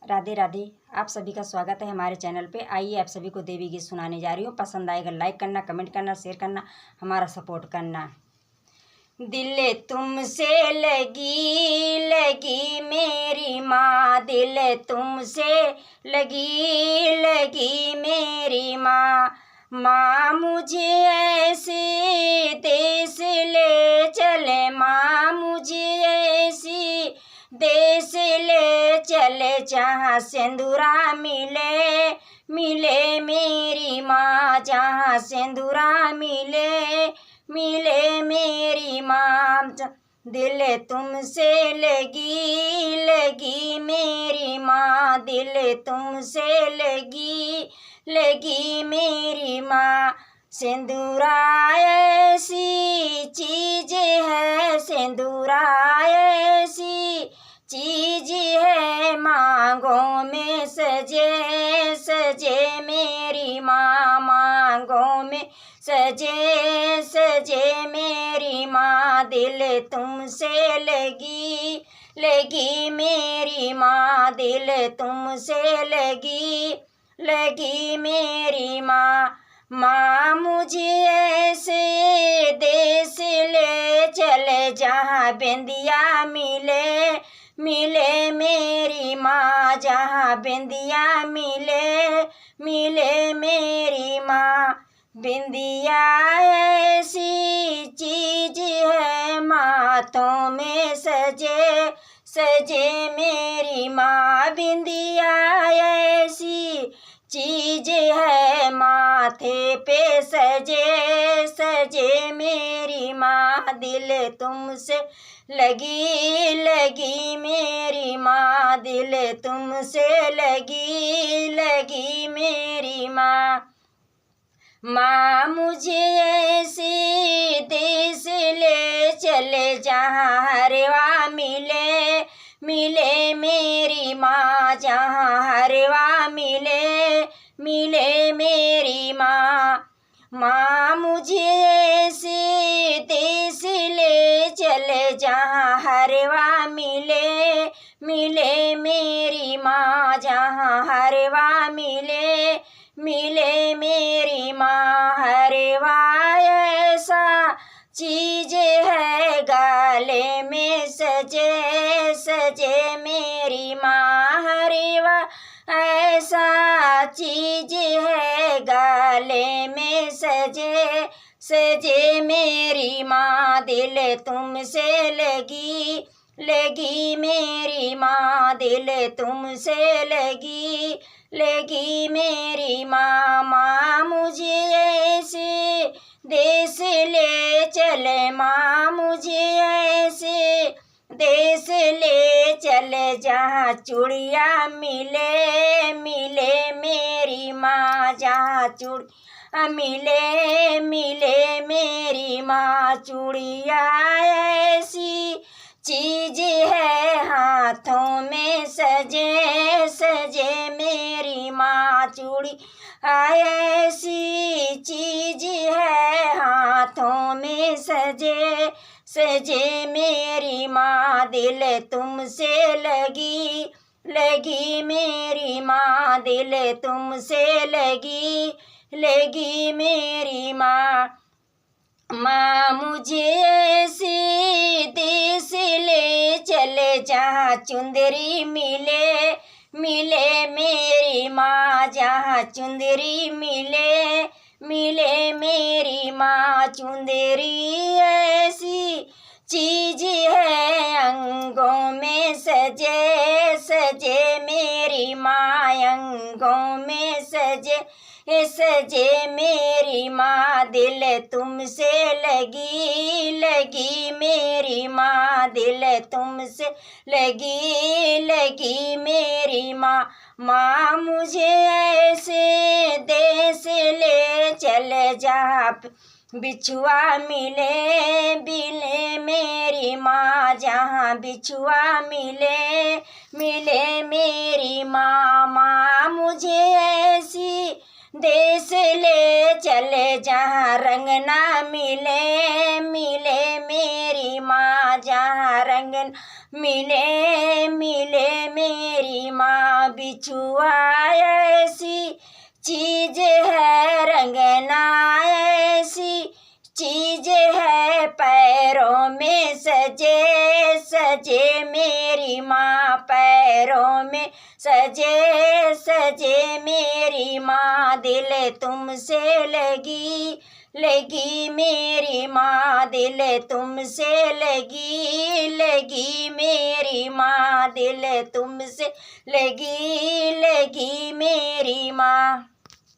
राधे राधे। आप सभी का स्वागत है हमारे चैनल पे। आइए आप सभी को देवी गीत सुनाने जा रही हूँ। पसंद आएगा लाइक करना, कमेंट करना, शेयर करना, हमारा सपोर्ट करना। दिल तुमसे लगी लगी मेरी माँ, दिल तुमसे लगी लगी मेरी माँ। माँ मुझे ऐसे देश ले चले, माँ मुझे ऐसी देश ले चले जहाँ सिंदूरा मिले मिले मेरी माँ, जहाँ सिंदूरा मिले मिले मेरी माँ। दिल तुमसे लगी लगी मेरी माँ, दिल तुमसे लगी लगी मेरी माँ। सिंदूरा ऐसी चीज है, सिंदूरा ऐसी चीज है, मांगों में सजे सजे मेरी माँ, मांगों में सजे सजे मेरी माँ। दिल तुमसे लगी लगी मेरी माँ, दिल तुमसे लगी लगी मेरी माँ। माँ मुझे ऐसे देश ले चले जहाँ बिंदिया मिले मिले मेरी माँ, जहाँ बिंदिया मिले मिले मेरी माँ। बिंदिया ऐसी चीज है, माथों में सजे सजे मेरी माँ। बिंदिया ऐसी चीज है, माथे पे सजे सजे मेरी माँ। दिल तुमसे लगी लगी मेरी माँ, दिल तुमसे लगी लगी मेरी माँ। माँ मुझे ऐसे देश ले चले जहाँ हरवा मिले मिले मेरी माँ, जहाँ हरवा मिले मिले मेरी माँ। माँ मुझे ऐसे देश ले चले जहाँ हरवा मिले मिले मेरी माँ, जहाँ हरवा मिले मिले मेरी माँ। हरवा ऐसा चीज है, गाले में सजे सजे मेरी माँ। हरवा ऐसा चीज है, गाले में सजे सजे मेरी माँ। दिल तुमसे लगी लगी मेरी माँ, दिल तुमसे लगी लगी मेरी माँ। माँ मुझे ऐसे देश ले चले, माँ मुझे ऐसे देश ले चले जहाँ चूड़िया मिले मिले मेरी माँ, जहाँ चूड़िया मिले मिले मेरी माँ। चूड़िया ऐसी चीज है, हाथों में सजे सजे मेरी माँ। चूड़ी ऐसी चीज है, हाथों में सजे सजे मेरी माँ। दिल तुमसे लगी लगी मेरी माँ, दिल तुमसे लगी लगी मेरी माँ। माँ मुझे ऐसे देश ले चले जहाँ चुंदरी मिले मिले मेरी माँ, जहाँ चुंदरी मिले मिले मेरी माँ। चुंदरी ऐसी चीज है, अंगों में सजे सजे मेरी माँ, अंगों में सजे सजे मेरी माँ। दिल तुमसे लगी लगी मेरी माँ, दिल तुमसे लगी लगी मेरी माँ। माँ मुझे ऐसे देश ले चले जहाँ बिछुआ मिले मिले मेरी माँ, जहाँ बिछुआ मिले मिले मेरी माँ। माँ मुझे ऐसी देश ले चले जहाँ रंग ना मिले मिले मेरी माँ, जहाँ रंग मिले मिले मेरी माँ। बिछुआ ऐसी चीज है, रंगना ऐसी चीज है, पैरों में सजे सजे मेरी माँ, पैरों में सजे सजे मेरी माँ, दिल तुमसे लगी लगी मेरी माँ, दिल तुमसे लगी लगी मेरी माँ, दिल तुमसे लगी लगी मेरी माँ।